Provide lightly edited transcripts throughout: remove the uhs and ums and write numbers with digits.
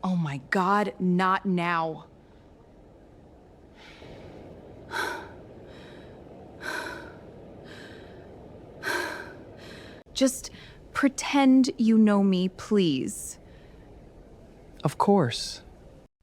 Oh my God, not now. Just pretend you know me, please. Of course.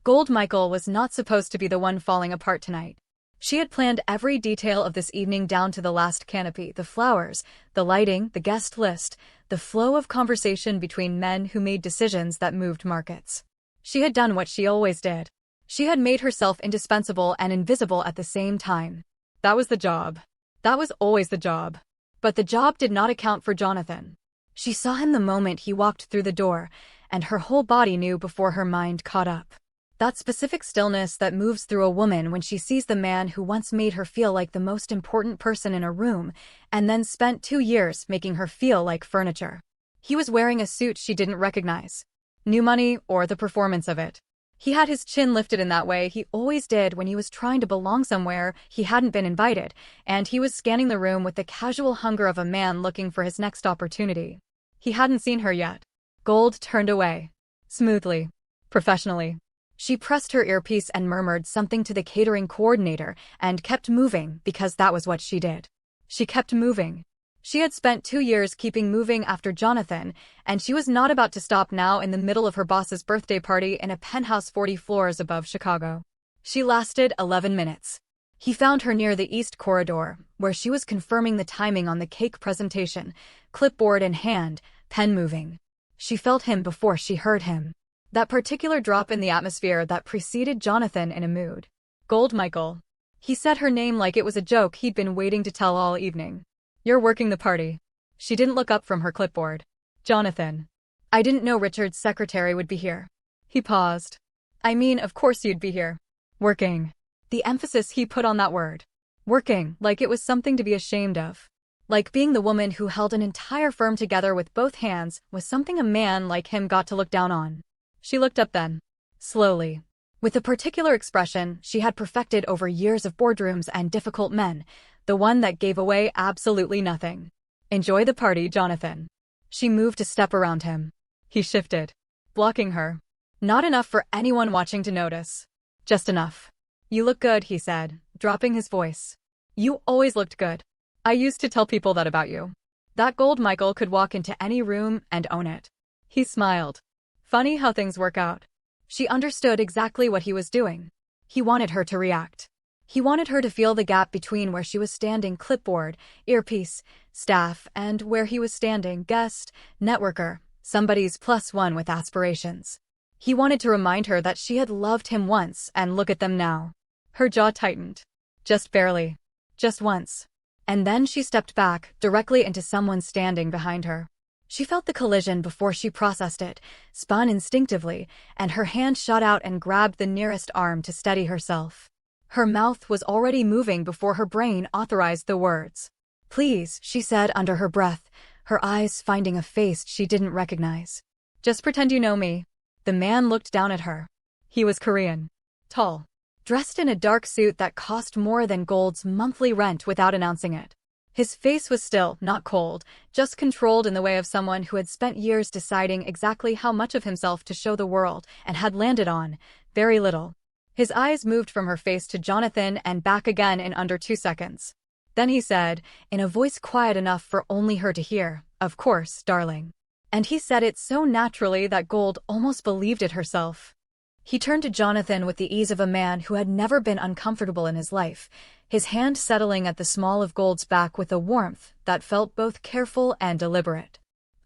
Gold Michael was not supposed to be the one falling apart tonight. She had planned every detail of this evening down to the last canopy, the flowers, the lighting, the guest list, the flow of conversation between men who made decisions that moved markets. She had done what she always did. She had made herself indispensable and invisible at the same time. That was the job. That was always the job. But the job did not account for Jonathan. She saw him the moment he walked through the door, and her whole body knew before her mind caught up. That specific stillness that moves through a woman when she sees the man who once made her feel like the most important person in a room, and then spent 2 years making her feel like furniture. He was wearing a suit she didn't recognize. New money or the performance of it. He had his chin lifted in that way he always did when he was trying to belong somewhere he hadn't been invited, and he was scanning the room with the casual hunger of a man looking for his next opportunity. He hadn't seen her yet. Gold turned away. Smoothly. Professionally. She pressed her earpiece and murmured something to the catering coordinator and kept moving because that was what she did. She kept moving. She had spent 2 years keeping moving after Jonathan, and she was not about to stop now in the middle of her boss's birthday party in a penthouse 40 floors above Chicago. She lasted 11 minutes. He found her near the east corridor, where she was confirming the timing on the cake presentation, clipboard in hand, pen moving. She felt him before she heard him. That particular drop in the atmosphere that preceded Jonathan in a mood. Gold Michael. He said her name like it was a joke he'd been waiting to tell all evening. You're working the party. She didn't look up from her clipboard. Jonathan. I didn't know Richard's secretary would be here. He paused. I mean, of course you'd be here. Working. The emphasis he put on that word. Working, like it was something to be ashamed of. Like being the woman who held an entire firm together with both hands was something a man like him got to look down on. She looked up then. Slowly. With a particular expression she had perfected over years of boardrooms and difficult men, the one that gave away absolutely nothing. Enjoy the party, Jonathan. She moved a step around him. He shifted. Blocking her. Not enough for anyone watching to notice. Just enough. You look good, he said, dropping his voice. You always looked good. I used to tell people that about you. That Gold Michael could walk into any room and own it. He smiled. Funny how things work out. She understood exactly what he was doing. He wanted her to react. He wanted her to feel the gap between where she was standing, clipboard, earpiece, staff, and where he was standing, guest, networker, somebody's +1 with aspirations. He wanted to remind her that she had loved him once, and look at them now. Her jaw tightened. Just barely. Just once. And then she stepped back, directly into someone standing behind her. She felt the collision before she processed it, spun instinctively, and her hand shot out and grabbed the nearest arm to steady herself. Her mouth was already moving before her brain authorized the words. Please, she said under her breath, her eyes finding a face she didn't recognize. Just pretend you know me. The man looked down at her. He was Korean. Tall. Dressed in a dark suit that cost more than Gold's monthly rent without announcing it. His face was still, not cold, just controlled in the way of someone who had spent years deciding exactly how much of himself to show the world and had landed on very little. His eyes moved from her face to Jonathan and back again in under 2 seconds. Then he said, in a voice quiet enough for only her to hear, "Of course, darling." And he said it so naturally that Gold almost believed it herself. He turned to Jonathan with the ease of a man who had never been uncomfortable in his life, his hand settling at the small of Gold's back with a warmth that felt both careful and deliberate.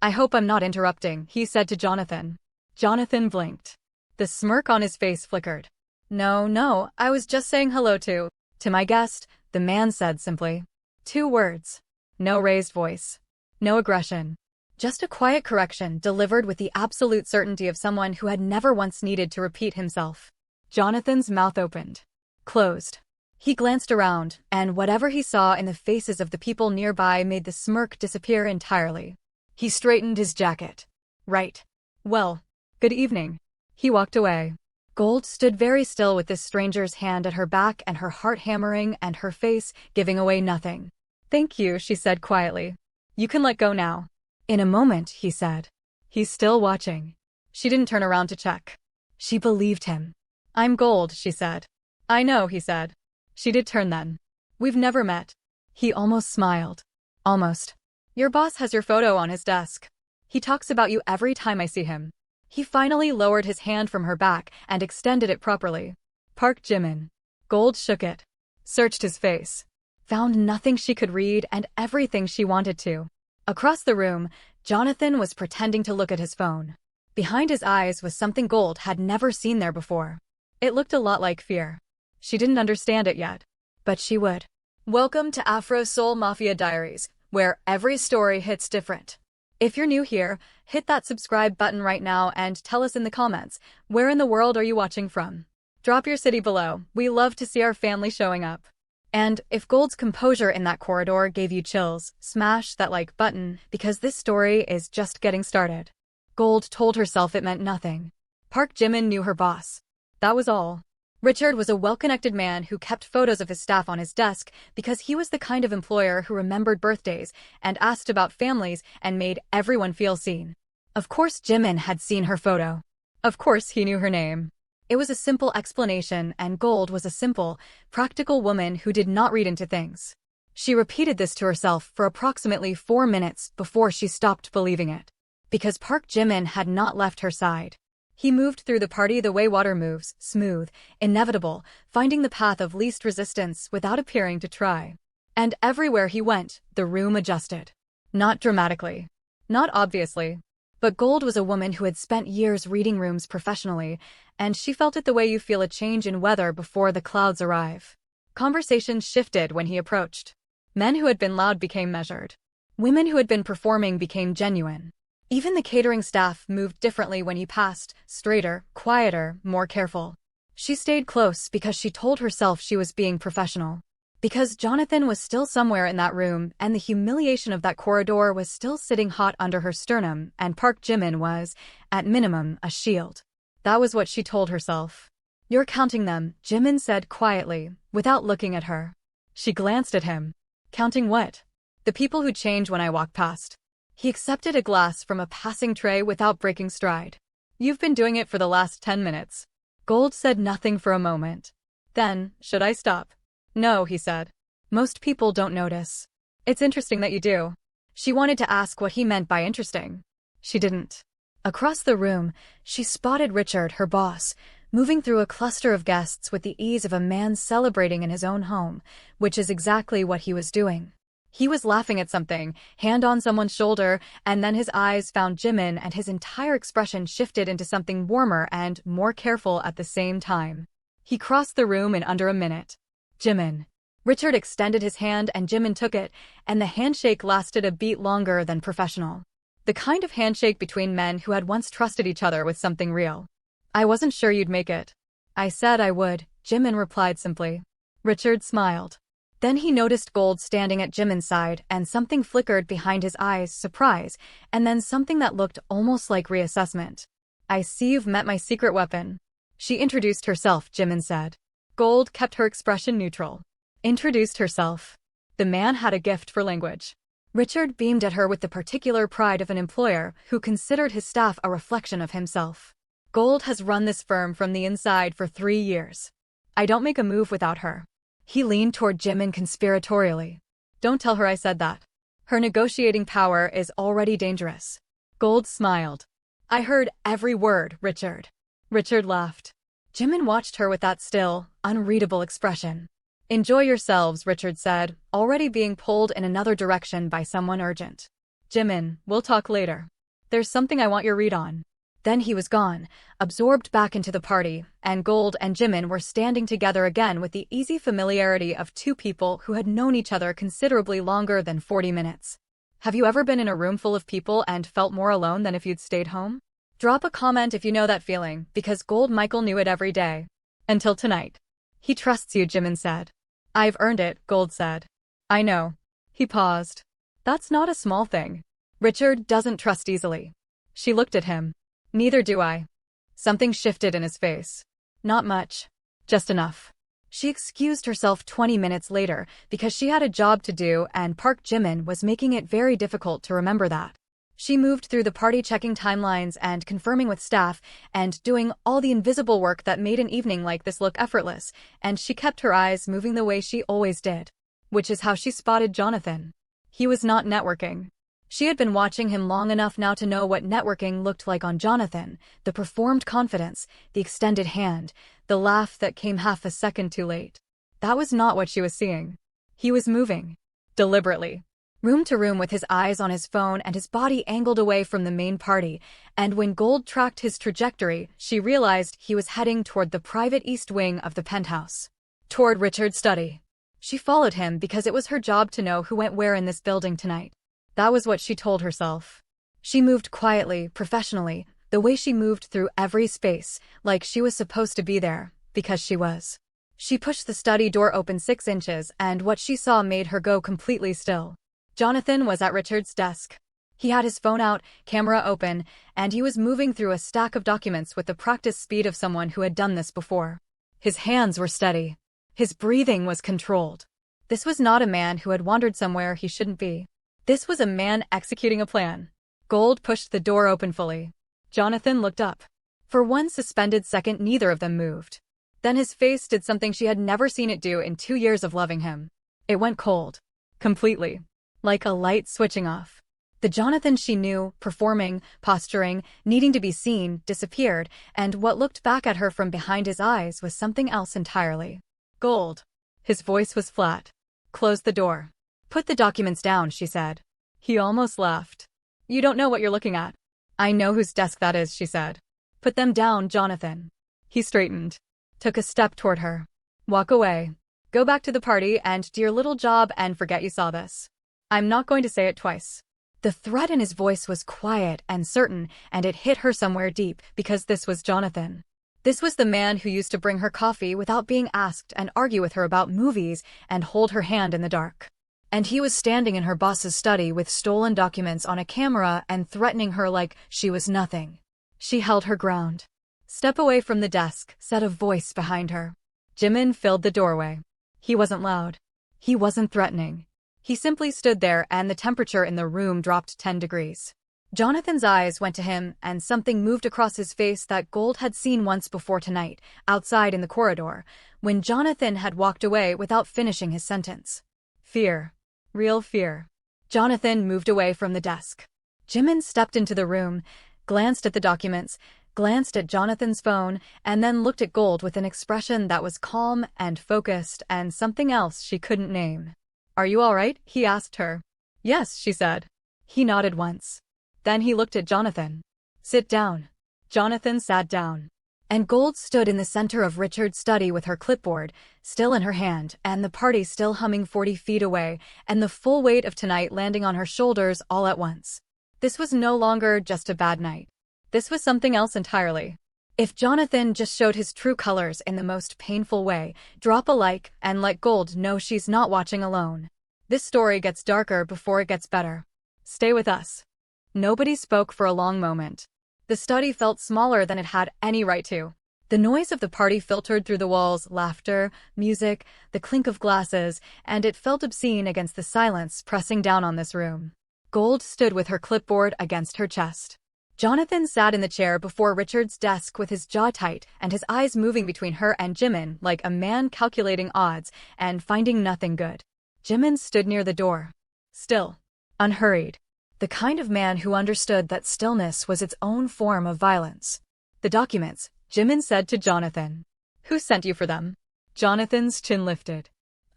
I hope I'm not interrupting, he said to Jonathan. Jonathan blinked. The smirk on his face flickered. No, I was just saying hello to my guest, the man said simply. 2 words. No raised voice. No aggression. Just a quiet correction delivered with the absolute certainty of someone who had never once needed to repeat himself. Jonathan's mouth opened. Closed. He glanced around, and whatever he saw in the faces of the people nearby made the smirk disappear entirely. He straightened his jacket. Right. Well, good evening. He walked away. Gold stood very still with this stranger's hand at her back and her heart hammering and her face giving away nothing. Thank you, she said quietly. You can let go now. In a moment, he said. He's still watching. She didn't turn around to check. She believed him. "I'm Gold," she said. "I know," he said. She did turn then. "We've never met." He almost smiled. "Almost. Your boss has your photo on his desk. He talks about you every time I see him." He finally lowered his hand from her back and extended it properly. "Park Jimn." Gold shook it. Searched his face. Found nothing she could read and everything she wanted to. Across the room, Jonathan was pretending to look at his phone. Behind his eyes was something Gold had never seen there before. It looked a lot like fear. She didn't understand it yet, but she would. Welcome to Afro Seoul Mafia Diaries, where every story hits different. If you're new here, hit that subscribe button right now and tell us in the comments, where in the world are you watching from? Drop your city below. We love to see our family showing up. And if Gold's composure in that corridor gave you chills, smash that like button, because this story is just getting started. Gold told herself it meant nothing. Park Jimn knew her boss. That was all. Richard was a well-connected man who kept photos of his staff on his desk because he was the kind of employer who remembered birthdays and asked about families and made everyone feel seen. Of course Jimn had seen her photo. Of course he knew her name. It was a simple explanation, and Gold was a simple, practical woman who did not read into things. She repeated this to herself for approximately 4 minutes before she stopped believing it. Because Park Jimn had not left her side. He moved through the party the way water moves, smooth, inevitable, finding the path of least resistance without appearing to try. And everywhere he went, the room adjusted. Not dramatically. Not obviously. But Gold was a woman who had spent years reading rooms professionally, and she felt it the way you feel a change in weather before the clouds arrive. Conversations shifted when he approached. Men who had been loud became measured. Women who had been performing became genuine. Even the catering staff moved differently when he passed, straighter, quieter, more careful. She stayed close because she told herself she was being professional. Because Jonathan was still somewhere in that room, and the humiliation of that corridor was still sitting hot under her sternum, and Park Jimn was, at minimum, a shield. That was what she told herself. "You're counting them," Jimn said quietly, without looking at her. She glanced at him. "Counting what?" "The people who change when I walk past." He accepted a glass from a passing tray without breaking stride. "You've been doing it for the last 10 minutes. Gold said nothing for a moment. Then, "Should I stop?" "No," he said. "Most people don't notice." "It's interesting that you do." She wanted to ask what he meant by interesting. She didn't. Across the room, she spotted Richard, her boss, moving through a cluster of guests with the ease of a man celebrating in his own home, which is exactly what he was doing. He was laughing at something, hand on someone's shoulder, and then his eyes found Jimn and his entire expression shifted into something warmer and more careful at the same time. He crossed the room in under a minute. "Jimn." Richard extended his hand and Jimn took it, and the handshake lasted a beat longer than professional. The kind of handshake between men who had once trusted each other with something real. "I wasn't sure you'd make it." "I said I would," Jimn replied simply. Richard smiled. Then he noticed Gold standing at Jimin's side, and something flickered behind his eyes, surprise, and then something that looked almost like reassessment. "I see you've met my secret weapon." She introduced herself, Jimn said. Gold kept her expression neutral. Introduced herself. The man had a gift for language. Richard beamed at her with the particular pride of an employer who considered his staff a reflection of himself. "Gold has run this firm from the inside for 3 years. I don't make a move without her." He leaned toward Jimn conspiratorially. "Don't tell her I said that. Her negotiating power is already dangerous." Gold smiled. "I heard every word, Richard." Richard laughed. Jimn watched her with that still, unreadable expression. "Enjoy yourselves," Richard said, already being pulled in another direction by someone urgent. "Jimn, we'll talk later. There's something I want your read on." Then he was gone, absorbed back into the party, and Gold and Jimn were standing together again with the easy familiarity of two people who had known each other considerably longer than 40 minutes. Have you ever been in a room full of people and felt more alone than if you'd stayed home? Drop a comment if you know that feeling, because Gold Michael knew it every day. Until tonight. "He trusts you," Jimn said. "I've earned it," Gold said. "I know." He paused. "That's not a small thing. Richard doesn't trust easily." She looked at him. "Neither do I." Something shifted in his face. "Not much. Just enough." She excused herself 20 minutes later because she had a job to do and Park Jimn was making it very difficult to remember that. She moved through the party checking timelines and confirming with staff and doing all the invisible work that made an evening like this look effortless, and she kept her eyes moving the way she always did. Which is how she spotted Jonathan. He was not networking. She had been watching him long enough now to know what networking looked like on Jonathan, the performed confidence, the extended hand, the laugh that came half a second too late. That was not what she was seeing. He was moving. Deliberately. Room to room with his eyes on his phone and his body angled away from the main party, and when Gold tracked his trajectory, she realized he was heading toward the private east wing of the penthouse. Toward Richard's study. She followed him because it was her job to know who went where in this building tonight. That was what she told herself. She moved quietly, professionally, the way she moved through every space, like she was supposed to be there, because she was. She pushed the study door open 6 inches, and what she saw made her go completely still. Jonathan was at Richard's desk. He had his phone out, camera open, and he was moving through a stack of documents with the practiced speed of someone who had done this before. His hands were steady. His breathing was controlled. This was not a man who had wandered somewhere he shouldn't be. This was a man executing a plan. Gold pushed the door open fully. Jonathan looked up. For one suspended second, neither of them moved. Then his face did something she had never seen it do in 2 years of loving him. It went cold. Completely. Like a light switching off. The Jonathan she knew, performing, posturing, needing to be seen, disappeared, and what looked back at her from behind his eyes was something else entirely. Gold. His voice was flat. Close the door. Put the documents down, she said. He almost laughed. You don't know what you're looking at. I know whose desk that is, she said. Put them down, Jonathan. He straightened. Took a step toward her. Walk away. Go back to the party and do your little job and forget you saw this. I'm not going to say it twice. The threat in his voice was quiet and certain, and it hit her somewhere deep, because this was Jonathan. This was the man who used to bring her coffee without being asked and argue with her about movies and hold her hand in the dark. And he was standing in her boss's study with stolen documents on a camera and threatening her like she was nothing. She held her ground. Step away from the desk, said a voice behind her. Jimn filled the doorway. He wasn't loud. He wasn't threatening. He simply stood there, and the temperature in the room dropped 10 degrees. Jonathan's eyes went to him, and something moved across his face that Gold had seen once before tonight, outside in the corridor, when Jonathan had walked away without finishing his sentence. Fear. Real fear. Jonathan moved away from the desk. Jimn stepped into the room, glanced at the documents, glanced at Jonathan's phone, and then looked at Gold with an expression that was calm and focused and something else she couldn't name. Are you all right? He asked her. Yes, she said. He nodded once. Then he looked at Jonathan. Sit down. Jonathan sat down. And Gold stood in the center of Richard's study with her clipboard, still in her hand, and the party still humming 40 feet away, and the full weight of tonight landing on her shoulders all at once. This was no longer just a bad night. This was something else entirely. If Jonathan just showed his true colors in the most painful way, drop a like and let Gold know she's not watching alone. This story gets darker before it gets better. Stay with us. Nobody spoke for a long moment. The study felt smaller than it had any right to. The noise of the party filtered through the walls, laughter, music, the clink of glasses, and it felt obscene against the silence pressing down on this room. Gold stood with her clipboard against her chest. Jonathan sat in the chair before Richard's desk with his jaw tight and his eyes moving between her and Jimn like a man calculating odds and finding nothing good. Jimn stood near the door. Still. Unhurried. The kind of man who understood that stillness was its own form of violence. The documents, Jimn said to Jonathan. Who sent you for them? Jonathan's chin lifted.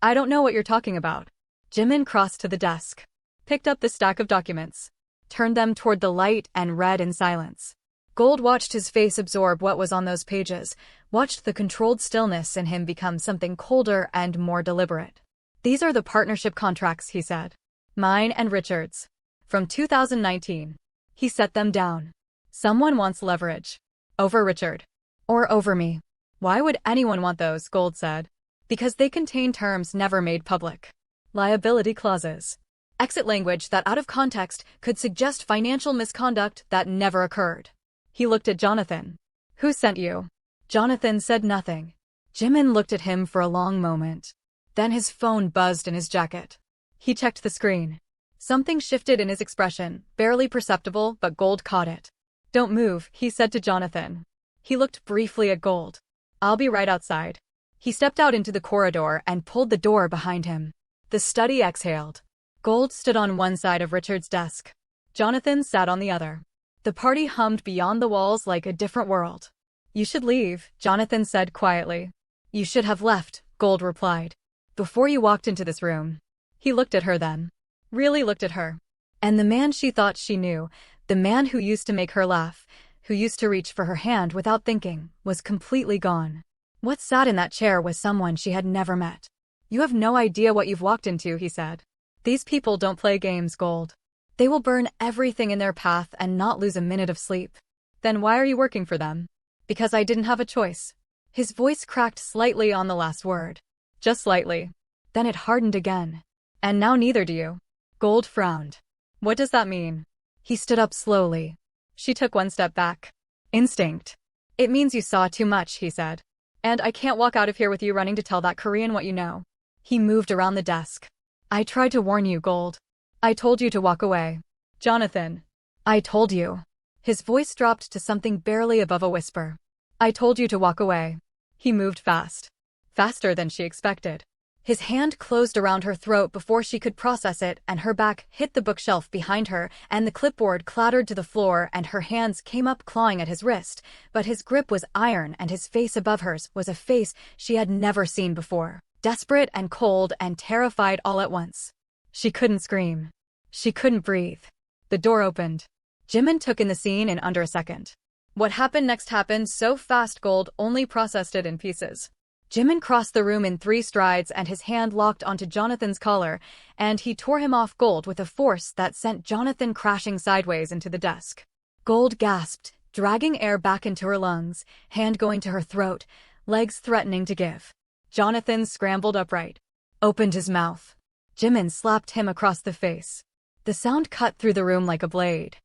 I don't know what you're talking about. Jimn crossed to the desk. Picked up the stack of documents. Turned them toward the light and read in silence. Gold watched his face absorb what was on those pages, watched the controlled stillness in him become something colder and more deliberate. These are the partnership contracts, he said. Mine and Richard's. From 2019. He set them down. Someone wants leverage. Over Richard. Or over me. Why would anyone want those, Gold said. Because they contain terms never made public. Liability clauses. Exit language that out of context could suggest financial misconduct that never occurred. He looked at Jonathan. Who sent you? Jonathan said nothing. Jimn looked at him for a long moment. Then his phone buzzed in his jacket. He checked the screen. Something shifted in his expression, barely perceptible, but Gold caught it. "Don't move," he said to Jonathan. He looked briefly at Gold. "I'll be right outside." He stepped out into the corridor and pulled the door behind him. The study exhaled. Gold stood on one side of Richard's desk. Jonathan sat on the other. The party hummed beyond the walls like a different world. "You should leave," Jonathan said quietly. "You should have left," Gold replied. "Before you walked into this room." He looked at her then. Really looked at her. And the man she thought she knew, the man who used to make her laugh, who used to reach for her hand without thinking, was completely gone. What sat in that chair was someone she had never met. "You have no idea what you've walked into," he said. "These people don't play games, Gold. They will burn everything in their path and not lose a minute of sleep." "Then why are you working for them?" "Because I didn't have a choice." His voice cracked slightly on the last word. Just slightly. Then it hardened again. "And now neither do you." Gold frowned. "What does that mean?" He stood up slowly. She took one step back. "Instinct." "It means you saw too much," he said. "And I can't walk out of here with you running to tell that Korean what you know." He moved around the desk. "I tried to warn you, Gold. I told you to walk away." "Jonathan." "I told you." His voice dropped to something barely above a whisper. "I told you to walk away." He moved fast. Faster than she expected. His hand closed around her throat before she could process it, and her back hit the bookshelf behind her, and the clipboard clattered to the floor, and her hands came up clawing at his wrist, but his grip was iron, and his face above hers was a face she had never seen before, desperate and cold and terrified all at once. She couldn't scream. She couldn't breathe. The door opened. Jimn took in the scene in under a second. What happened next happened so fast Gold only processed it in pieces. Jimn crossed the room in 3 strides, and his hand locked onto Jonathan's collar, and he tore him off Gold with a force that sent Jonathan crashing sideways into the desk. Gold gasped, dragging air back into her lungs, hand going to her throat, legs threatening to give. Jonathan scrambled upright. Opened his mouth. Jimn slapped him across the face. The sound cut through the room like a blade.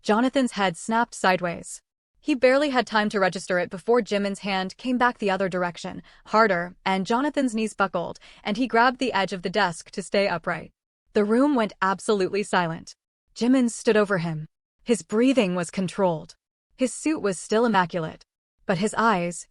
Jonathan's head snapped sideways. He barely had time to register it before Jimmy's hand came back the other direction, harder, and Jonathan's knees buckled, and he grabbed the edge of the desk to stay upright. The room went absolutely silent. Jimmy stood over him. His breathing was controlled. His suit was still immaculate. But his eyes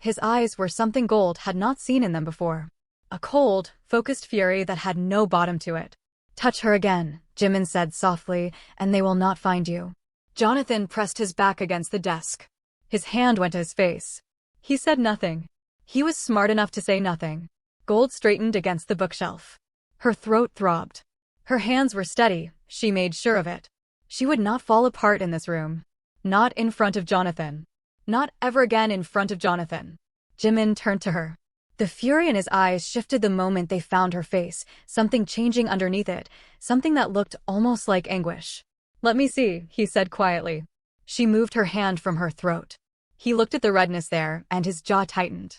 were something Gold had not seen in them before. A cold, focused fury that had no bottom to it. "Touch her again," Jimmy said softly, "and they will not find you." Jonathan pressed his back against the desk. His hand went to his face. He said nothing. He was smart enough to say nothing. Gold straightened against the bookshelf. Her throat throbbed. Her hands were steady, she made sure of it. She would not fall apart in this room. Not in front of Jonathan. Not ever again in front of Jonathan. Jimmy turned to her. The fury in his eyes shifted the moment they found her face, something changing underneath it, something that looked almost like anguish. "Let me see," he said quietly. She moved her hand from her throat. He looked at the redness there, and his jaw tightened.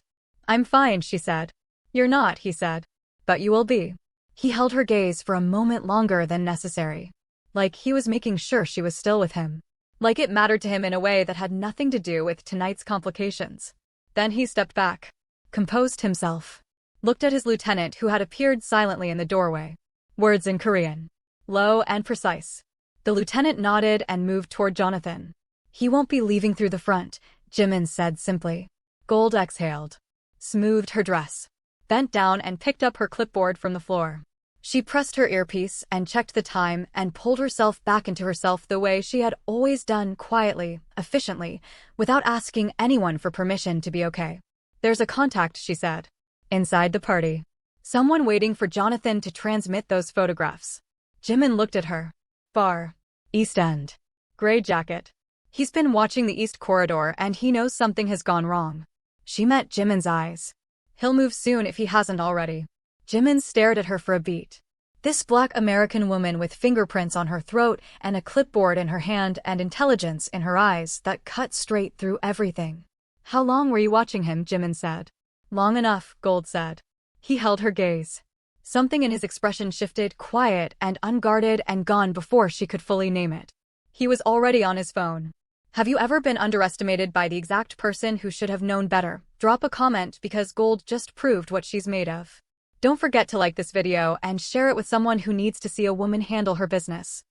"I'm fine," she said. "You're not," he said. "But you will be." He held her gaze for a moment longer than necessary. Like he was making sure she was still with him. Like it mattered to him in a way that had nothing to do with tonight's complications. Then he stepped back. Composed himself. Looked at his lieutenant who had appeared silently in the doorway. Words in Korean. Low and precise. The lieutenant nodded and moved toward Jonathan. "He won't be leaving through the front," Jimmy said simply. Gold exhaled. Smoothed her dress. Bent down and picked up her clipboard from the floor. She pressed her earpiece and checked the time and pulled herself back into herself the way she had always done, quietly, efficiently, without asking anyone for permission to be okay. "There's a contact," she said. "Inside the party. Someone waiting for Jonathan to transmit those photographs." Jimmy looked at her. "Far. East End. Gray jacket. He's been watching the East Corridor and he knows something has gone wrong." She met Jimmy's eyes. "He'll move soon if he hasn't already." Jimmy stared at her for a beat. This Black American woman with fingerprints on her throat and a clipboard in her hand and intelligence in her eyes that cut straight through everything. "How long were you watching him?" Jimmy said. "Long enough," Gold said. He held her gaze. Something in his expression shifted, quiet and unguarded, and gone before she could fully name it. He was already on his phone. Have you ever been underestimated by the exact person who should have known better? Drop a comment because Gold just proved what she's made of. Don't forget to like this video and share it with someone who needs to see a woman handle her business.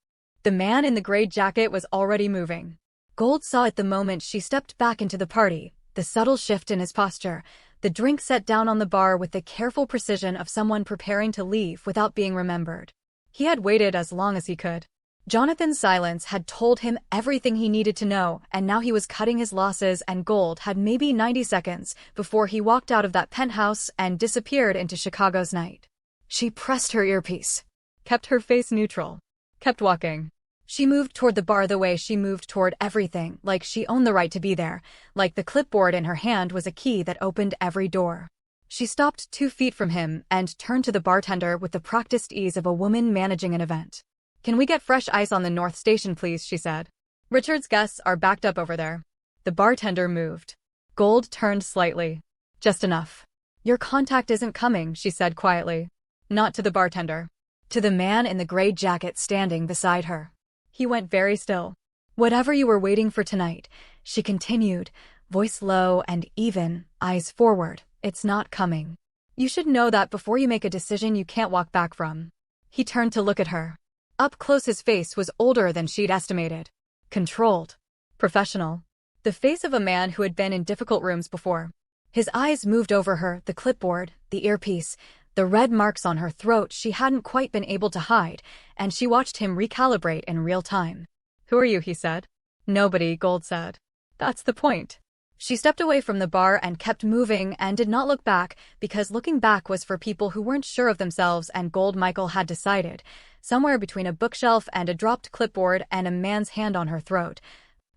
The man in the gray jacket was already moving. Gold saw it the moment she stepped back into the party, the subtle shift in his posture, the drink set down on the bar with the careful precision of someone preparing to leave without being remembered. He had waited as long as he could. Jonathan's silence had told him everything he needed to know, and now he was cutting his losses, and Gold had maybe 90 seconds before he walked out of that penthouse and disappeared into Chicago's night. She pressed her earpiece, kept her face neutral, kept walking. She moved toward the bar the way she moved toward everything, like she owned the right to be there, like the clipboard in her hand was a key that opened every door. She stopped 2 feet from him and turned to the bartender with the practiced ease of a woman managing an event. "Can we get fresh ice on the North Station, please?" she said. "Richard's guests are backed up over there." The bartender moved. Gold turned slightly. "Just enough." "Your contact isn't coming," she said quietly. Not to the bartender. To the man in the gray jacket standing beside her. He went very still. "Whatever you were waiting for tonight," she continued, voice low and even, eyes forward, "it's not coming. You should know that before you make a decision you can't walk back from." He turned to look at her. Up close his face was older than she'd estimated. Controlled. Professional. The face of a man who had been in difficult rooms before. His eyes moved over her, the clipboard, the earpiece, the red marks on her throat she hadn't quite been able to hide, and she watched him recalibrate in real time. "Who are you?" he said. "Nobody," Gold said. "That's the point." She stepped away from the bar and kept moving and did not look back, because looking back was for people who weren't sure of themselves, and Gold Michael had decided, somewhere between a bookshelf and a dropped clipboard and a man's hand on her throat,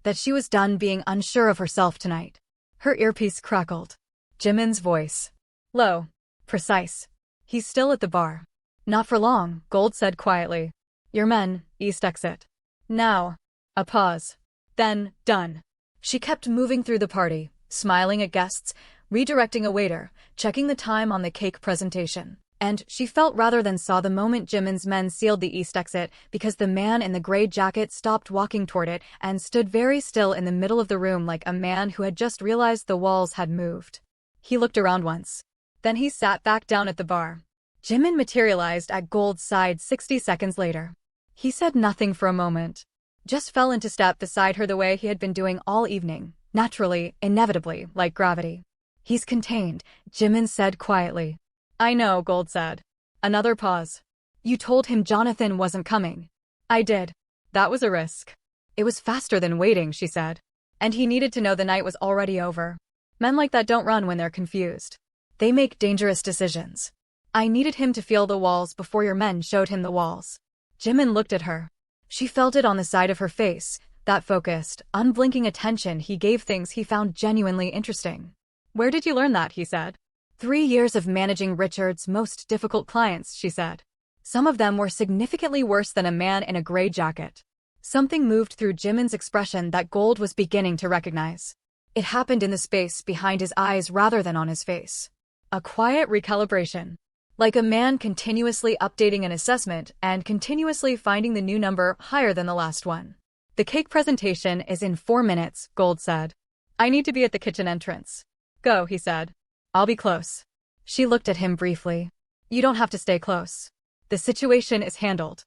that she was done being unsure of herself tonight. Her earpiece crackled. Jimm's voice. Low. Precise. "He's still at the bar." "Not for long," Gold said quietly. "Your men, east exit. Now." A pause. Then, done. She kept moving through the party, smiling at guests, redirecting a waiter, checking the time on the cake presentation. And she felt rather than saw the moment Jimm's men sealed the east exit, because the man in the gray jacket stopped walking toward it and stood very still in the middle of the room like a man who had just realized the walls had moved. He looked around once. Then he sat back down at the bar. Jimn materialized at Gold's side 60 seconds later. He said nothing for a moment. Just fell into step beside her the way he had been doing all evening, naturally, inevitably, like gravity. "He's contained," Jimn said quietly. "I know," Gold said. Another pause. "You told him Jonathan wasn't coming." "I did. That was a risk." "It was faster than waiting," she said. "And he needed to know the night was already over. Men like that don't run when they're confused. They make dangerous decisions. I needed him to feel the walls before your men showed him the walls." Jimn looked at her. She felt it on the side of her face, that focused, unblinking attention he gave things he found genuinely interesting. "Where did you learn that?" he said. 3 years of managing Richard's most difficult clients," she said. Some of them were significantly worse than a man in a gray jacket. Something moved through Jimm's expression that Gold was beginning to recognize. It happened in the space behind his eyes rather than on his face. A quiet recalibration. Like a man continuously updating an assessment and continuously finding the new number higher than the last one. "The cake presentation is in 4 minutes, Gold said. "I need to be at the kitchen entrance." "Go," he said. "I'll be close." She looked at him briefly. "You don't have to stay close. The situation is handled."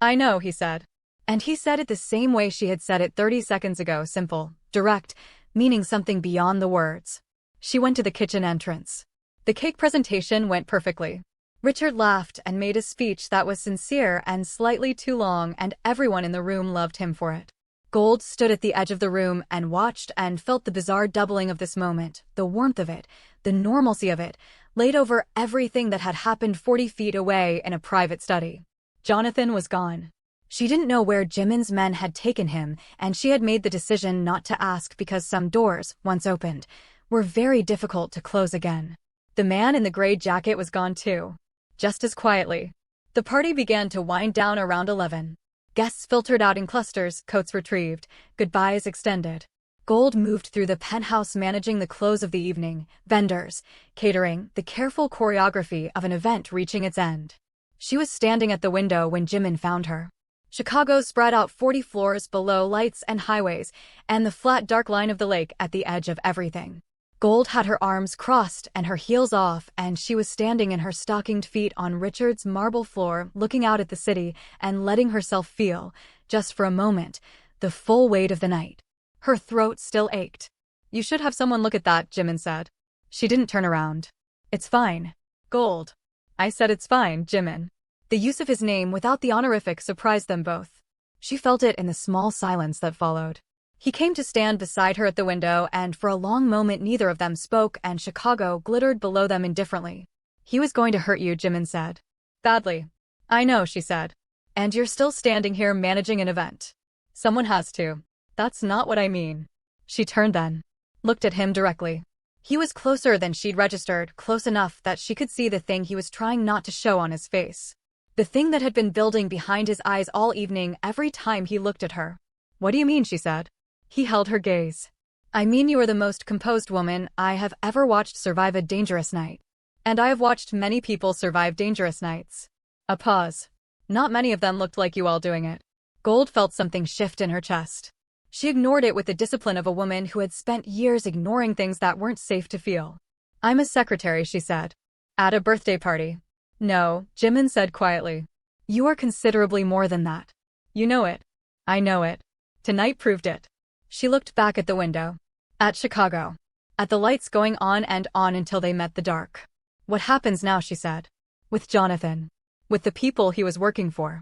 "I know," he said. And he said it the same way she had said it 30 seconds ago, simple, direct, meaning something beyond the words. She went to the kitchen entrance. The cake presentation went perfectly. Richard laughed and made a speech that was sincere and slightly too long, and everyone in the room loved him for it. Gold stood at the edge of the room and watched and felt the bizarre doubling of this moment, the warmth of it, the normalcy of it, laid over everything that had happened 40 feet away in a private study. Jonathan was gone. She didn't know where Jimm's men had taken him, and she had made the decision not to ask because some doors, once opened, were very difficult to close again. The man in the gray jacket was gone too. Just as quietly. The party began to wind down around 11. Guests filtered out in clusters, coats retrieved, goodbyes extended. Gold moved through the penthouse managing the close of the evening, vendors, catering, the careful choreography of an event reaching its end. She was standing at the window when Jimn found her. Chicago spread out 40 floors below lights and highways, and the flat dark line of the lake at the edge of everything. Gold had her arms crossed and her heels off, and she was standing in her stockinged feet on Richard's marble floor, looking out at the city and letting herself feel, just for a moment, the full weight of the night. Her throat still ached. "You should have someone look at that," Jimn said. She didn't turn around. "It's fine. Gold." "I said it's fine, Jimn." The use of his name without the honorific surprised them both. She felt it in the small silence that followed. He came to stand beside her at the window, and for a long moment neither of them spoke, and Chicago glittered below them indifferently. "He was going to hurt you," Jimn said. "Badly." "I know," she said. "And you're still standing here managing an event." "Someone has to." "That's not what I mean." She turned then. Looked at him directly. He was closer than she'd registered, close enough that she could see the thing he was trying not to show on his face. The thing that had been building behind his eyes all evening every time he looked at her. "What do you mean?" she said. He held her gaze. "I mean you are the most composed woman I have ever watched survive a dangerous night. And I have watched many people survive dangerous nights." A pause. "Not many of them looked like you all doing it." Gold felt something shift in her chest. She ignored it with the discipline of a woman who had spent years ignoring things that weren't safe to feel. "I'm a secretary," she said. "At a birthday party." "No," Jimn said quietly. "You are considerably more than that. You know it." "I know it. Tonight proved it." She looked back at the window. At Chicago. At the lights going on and on until they met the dark. "What happens now?" she said. "With Jonathan. With the people he was working for."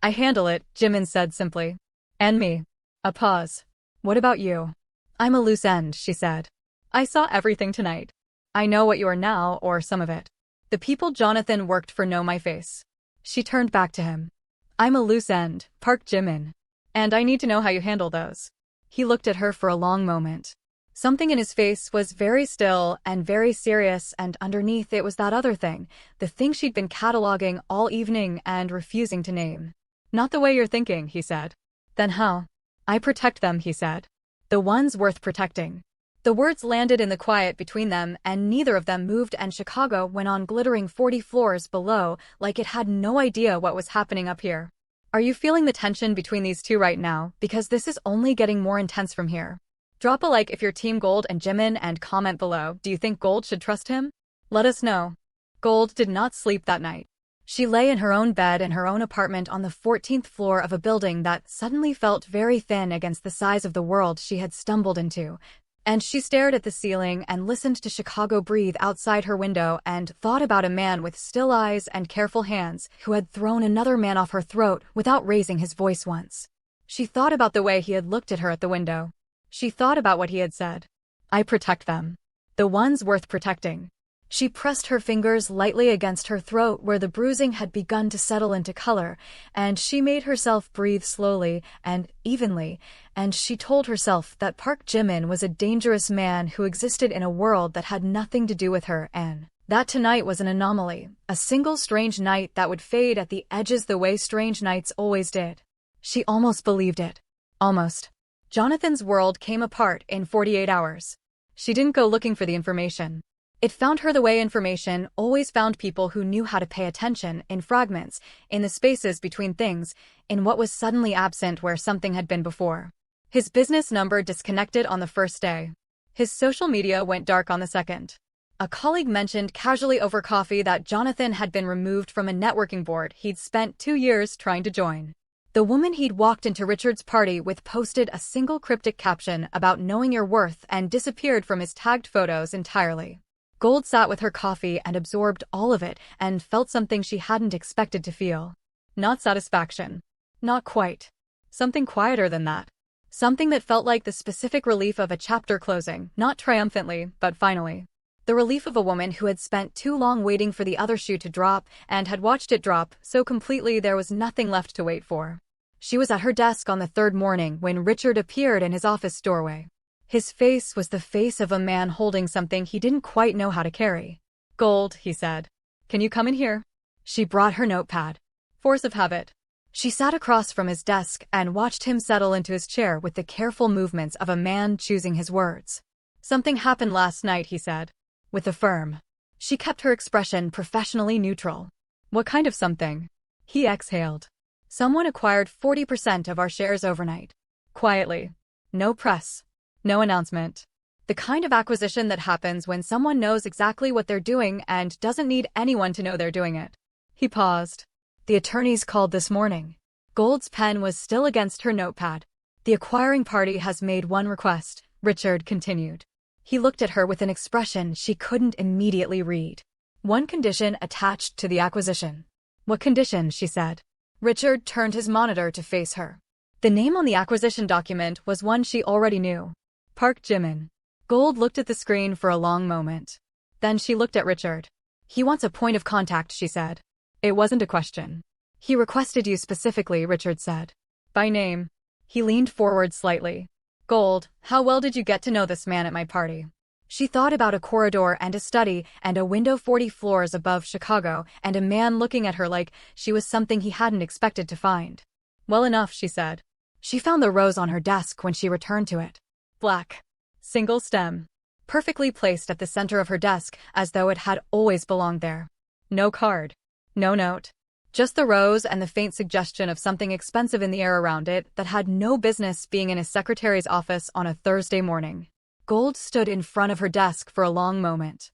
"I handle it," Jimn said simply. "And me." A pause. "What about you?" "I'm a loose end," she said. "I saw everything tonight. I know what you are now, or some of it. The people Jonathan worked for know my face." She turned back to him. "I'm a loose end, Park Jimn. And I need to know how you handle those." He looked at her for a long moment. Something in his face was very still and very serious, and underneath it was that other thing, the thing she'd been cataloging all evening and refusing to name. "Not the way you're thinking," he said. "Then how?" "I protect them," he said. "The ones worth protecting." The words landed in the quiet between them, and neither of them moved, and Chicago went on glittering 40 floors below like it had no idea what was happening up here. "Are you feeling the tension between these two right now? Because this is only getting more intense from here." Drop a like if you're Team Gold and Jimn, and comment below, do you think Gold should trust him? Let us know. Gold did not sleep that night. She lay in her own bed in her own apartment on the 14th floor of a building that suddenly felt very thin against the size of the world she had stumbled into. And she stared at the ceiling and listened to Chicago breathe outside her window and thought about a man with still eyes and careful hands who had thrown another man off her throat without raising his voice once. She thought about the way he had looked at her at the window. She thought about what he had said. "I protect them. The ones worth protecting." She pressed her fingers lightly against her throat where the bruising had begun to settle into color, and she made herself breathe slowly and evenly, and she told herself that Park Jimn was a dangerous man who existed in a world that had nothing to do with her, and that tonight was an anomaly, a single strange night that would fade at the edges the way strange nights always did. She almost believed it. Almost. Jonathan's world came apart in 48 hours. She didn't go looking for the information. It found her the way information always found people who knew how to pay attention, in fragments, in the spaces between things, in what was suddenly absent where something had been before. His business number disconnected on the first day. His social media went dark on the second. A colleague mentioned casually over coffee that Jonathan had been removed from a networking board he'd spent 2 years trying to join. The woman he'd walked into Richard's party with posted a single cryptic caption about knowing your worth and disappeared from his tagged photos entirely. Gold sat with her coffee and absorbed all of it and felt something she hadn't expected to feel. Not satisfaction. Not quite. Something quieter than that. Something that felt like the specific relief of a chapter closing, not triumphantly, but finally. The relief of a woman who had spent too long waiting for the other shoe to drop and had watched it drop so completely there was nothing left to wait for. She was at her desk on the third morning when Richard appeared in his office doorway. His face was the face of a man holding something he didn't quite know how to carry. "Gold," he said. "Can you come in here?" She brought her notepad. Force of habit. She sat across from his desk and watched him settle into his chair with the careful movements of a man choosing his words. "Something happened last night," he said. With a firm. She kept her expression professionally neutral. "What kind of something?" He exhaled. "Someone acquired 40% of our shares overnight. Quietly. No press. No announcement. The kind of acquisition that happens when someone knows exactly what they're doing and doesn't need anyone to know they're doing it. He paused. The attorneys called this morning. Gold's pen was still against her notepad. The acquiring party has made one request, Richard continued. He looked at her with an expression she couldn't immediately read. One condition attached to the acquisition. What condition? She said. Richard turned his monitor to face her. The name on the acquisition document was one she already knew. Park Jimn. Gold looked at the screen for a long moment. Then she looked at Richard. He wants a point of contact, she said. It wasn't a question. He requested you specifically, Richard said. By name. He leaned forward slightly. Gold, how well did you get to know this man at my party? She thought about a corridor and a study and a window 40 floors above Chicago and a man looking at her like she was something he hadn't expected to find. Well enough, she said. She found the rose on her desk when she returned to it. Black. Single stem. Perfectly placed at the center of her desk as though it had always belonged there. No card. No note. Just the rose and the faint suggestion of something expensive in the air around it that had no business being in his secretary's office on a Thursday morning. Gold stood in front of her desk for a long moment.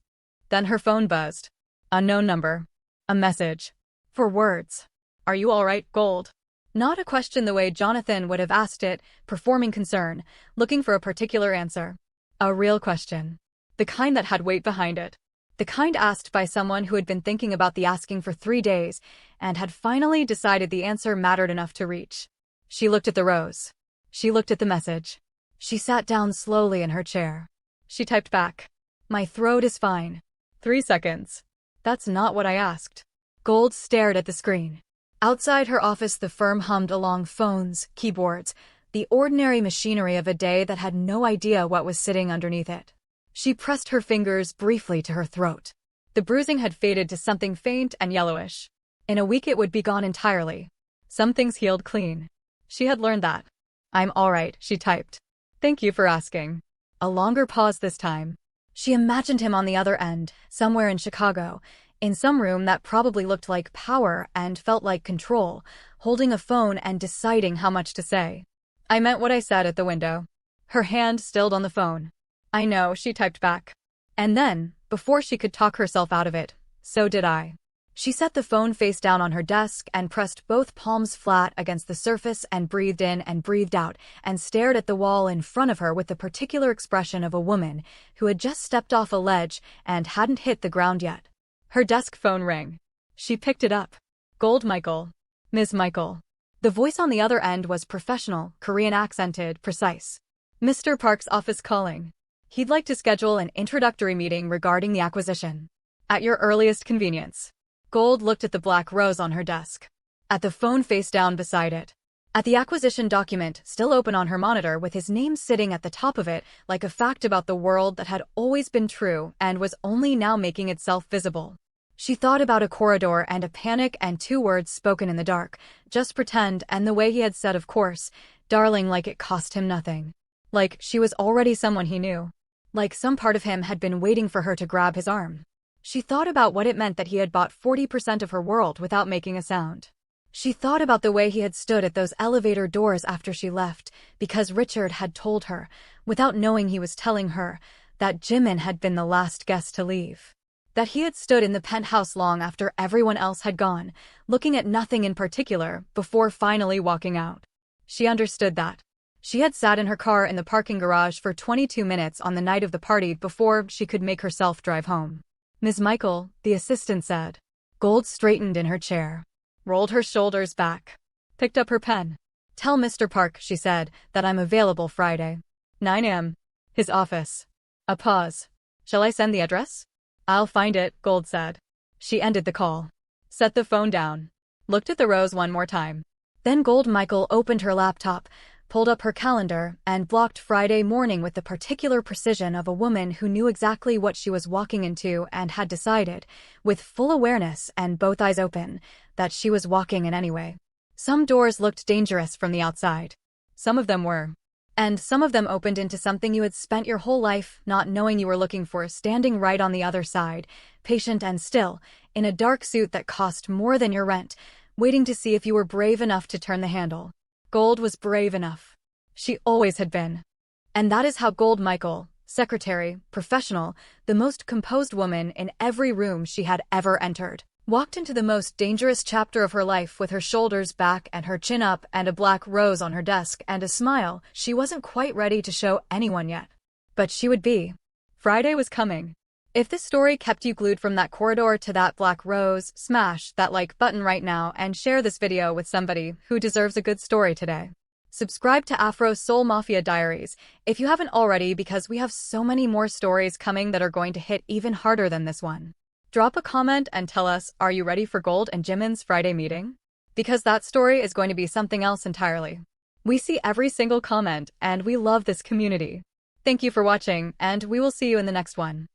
Then her phone buzzed. Unknown number. A message. 4 words. Are you all right, Gold? Not a question the way Jonathan would have asked it, performing concern, looking for a particular answer. A real question. The kind that had weight behind it. The kind asked by someone who had been thinking about the asking for 3 days and had finally decided the answer mattered enough to reach. She looked at the rose. She looked at the message. She sat down slowly in her chair. She typed back. My throat is fine. 3 seconds. That's not what I asked. Gold stared at the screen. Outside her office, the firm hummed along phones, keyboards, the ordinary machinery of a day that had no idea what was sitting underneath it. She pressed her fingers briefly to her throat. The bruising had faded to something faint and yellowish. In a week it would be gone entirely. Some things healed clean. She had learned that. I'm all right, she typed. Thank you for asking. A longer pause this time. She imagined him on the other end, somewhere in Chicago, in some room that probably looked like power and felt like control, holding a phone and deciding how much to say. I meant what I said at the window. Her hand stilled on the phone. I know, she typed back. And then, before she could talk herself out of it, so did I. She set the phone face down on her desk and pressed both palms flat against the surface and breathed in and breathed out and stared at the wall in front of her with the particular expression of a woman who had just stepped off a ledge and hadn't hit the ground yet. Her desk phone rang. She picked it up. Gold Michael. Ms. Michael. The voice on the other end was professional, Korean accented, precise. Mr. Park's office calling. He'd like to schedule an introductory meeting regarding the acquisition. At your earliest convenience. Gold looked at the black rose on her desk. At the phone face down beside it. At the acquisition document still open on her monitor with his name sitting at the top of it like a fact about the world that had always been true and was only now making itself visible. She thought about a corridor and a panic and 2 words spoken in the dark. Just pretend, and the way he had said of course, darling, like it cost him nothing. Like she was already someone he knew. Like some part of him had been waiting for her to grab his arm. She thought about what it meant that he had bought 40% of her world without making a sound. She thought about the way he had stood at those elevator doors after she left, because Richard had told her, without knowing he was telling her, that Jimn had been the last guest to leave. That he had stood in the penthouse long after everyone else had gone, looking at nothing in particular, before finally walking out. She understood that. She had sat in her car in the parking garage for 22 minutes on the night of the party before she could make herself drive home. Ms. Michael, the assistant said. Gold straightened in her chair. Rolled her shoulders back. Picked up her pen. Tell Mr. Park, she said, that I'm available Friday. 9 a.m. His office. A pause. Shall I send the address? I'll find it, Gold said. She ended the call. Set the phone down. Looked at the rose one more time. Then Gold Michael opened her laptop, pulled up her calendar, and blocked Friday morning with the particular precision of a woman who knew exactly what she was walking into and had decided, with full awareness and both eyes open, that she was walking in anyway. Some doors looked dangerous from the outside. Some of them were. And some of them opened into something you had spent your whole life not knowing you were looking for, standing right on the other side, patient and still, in a dark suit that cost more than your rent, waiting to see if you were brave enough to turn the handle. Gold was brave enough. She always had been. And that is how Gold Michael, Secretary, professional, the most composed woman in every room she had ever entered. Walked into the most dangerous chapter of her life with her shoulders back and her chin up and a black rose on her desk and a smile she wasn't quite ready to show anyone yet. But she would be. Friday was coming. If this story kept you glued from that corridor to that black rose, smash that like button right now and share this video with somebody who deserves a good story today. Subscribe to Afro Seoul Mafia Diaries if you haven't already, because we have so many more stories coming that are going to hit even harder than this one. Drop a comment and tell us, are you ready for Gold and Jimin's Friday meeting? Because that story is going to be something else entirely. We see every single comment and we love this community. Thank you for watching, and we will see you in the next one.